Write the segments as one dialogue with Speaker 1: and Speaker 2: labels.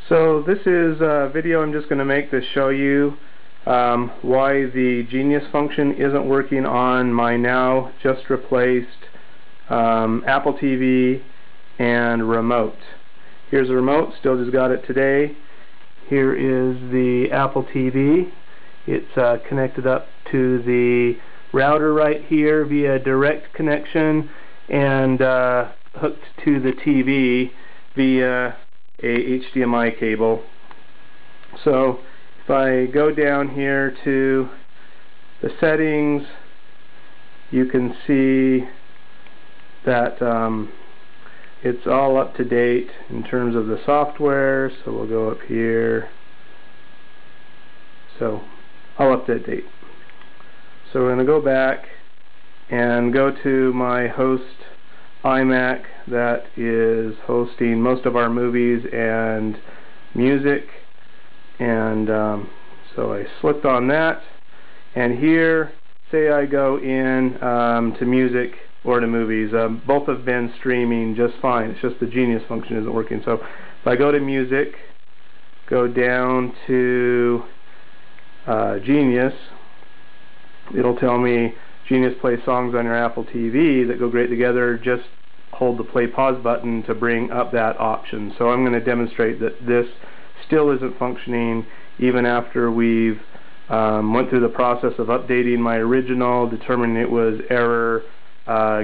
Speaker 1: So this is a video I'm just going to make to show you why the Genius function isn't working on my now just replaced Apple TV and Remote. Here's the remote, still just got it today. Here is the Apple TV. It's connected up to the router right here via direct connection and hooked to the TV via a HDMI cable. So if I go down here to the settings, you can see that it's all up to date in terms of the software. So we'll go up here. So all up to date. So we're going to go back and go to my host iMac that is hosting most of our movies and music, and so I slipped on that, and here say I go in to music or to movies. Both have been streaming just fine. It's just the Genius function isn't working. So if I go to music, go down to Genius, it'll tell me Genius plays songs on your Apple TV that go great together. Just hold the play pause button to bring up that option. So I'm going to demonstrate that this still isn't functioning even after we've went through the process of updating my original, determining it was error,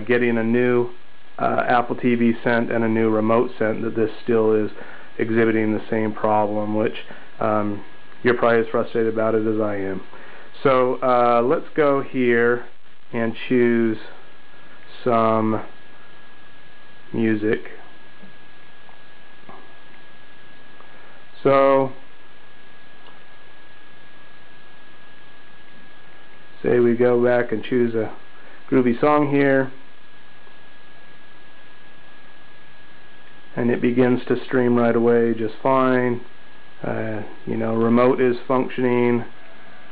Speaker 1: getting a new Apple TV sent and a new remote sent, that this still is exhibiting the same problem, which you're probably as frustrated about it as I am. So let's go here and choose some music. So say we go back and choose a groovy song here, and it begins to stream right away just fine. You know, remote is functioning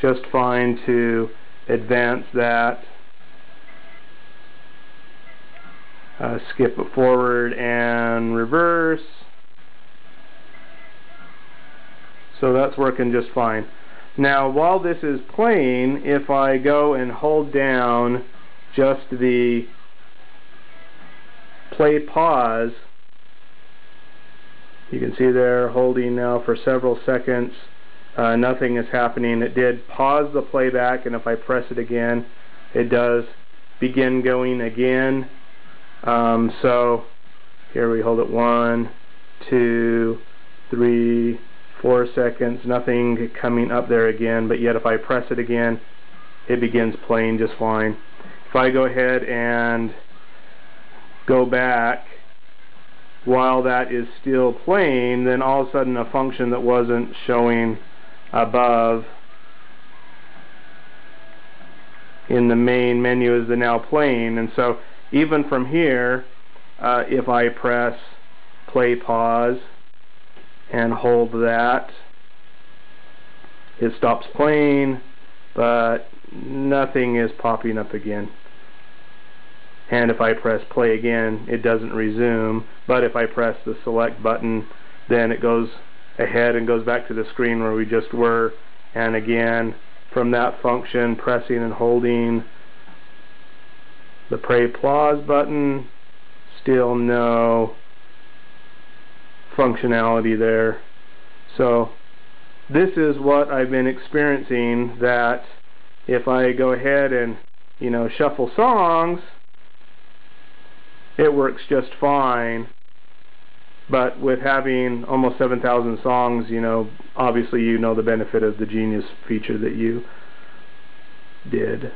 Speaker 1: just fine to advance that, skip it forward and reverse. So that's working just fine. Now while this is playing, if I go and hold down just the play pause, you can see there holding now for several seconds, nothing is happening. It did pause the playback, and if I press it again, it does begin going again. So here we hold it 1, 2, 3, 4 seconds, nothing coming up there again, but yet if I press it again, it begins playing just fine. If I go ahead and go back while that is still playing, then all of a sudden a function that wasn't showing above in the main menu is now playing. And so even from here, if I press play pause and hold that, it stops playing, but nothing is popping up again. And if I press play again, it doesn't resume, but if I press the select button, then it goes ahead and goes back to the screen where we just were. And again, from that function, pressing and holding the play pause button, still no functionality there. So this is what I've been experiencing, that if I go ahead and, you know, shuffle songs, it works just fine. But with having almost 7,000 songs, you know, obviously you know the benefit of the Genius feature that you did,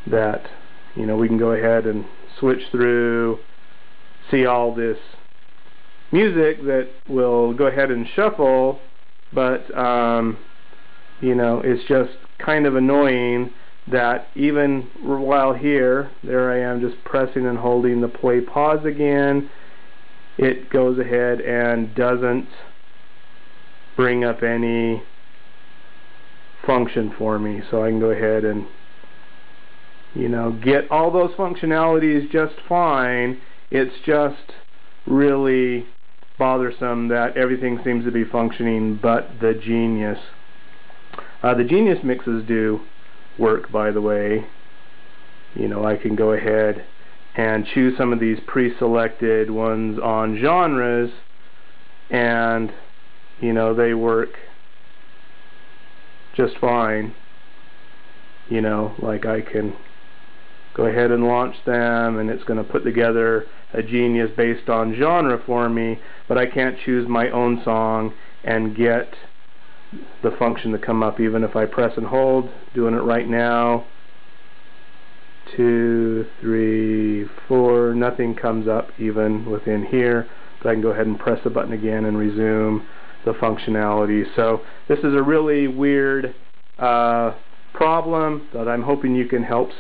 Speaker 1: that, you know, we can go ahead and switch through, see all this music that will go ahead and shuffle, but you know, it's just kind of annoying that even while here, there I am just pressing and holding the play pause again, it goes ahead and doesn't bring up any function for me. So I can go ahead and, you know, get all those functionalities just fine. It's just really bothersome that everything seems to be functioning but the Genius. The Genius mixes do work, by the way. You know, I can go ahead and choose some of these pre-selected ones on genres, and you know, they work just fine. You know, like I can go ahead and launch them, and it's going to put together a Genius based on genre for me, but I can't choose my own song and get the function to come up even if I press and hold. Doing it right now. 2, 3, 4, nothing comes up even within here, but I can go ahead and press the button again and resume the functionality. So this is a really weird problem that I'm hoping you can help solve.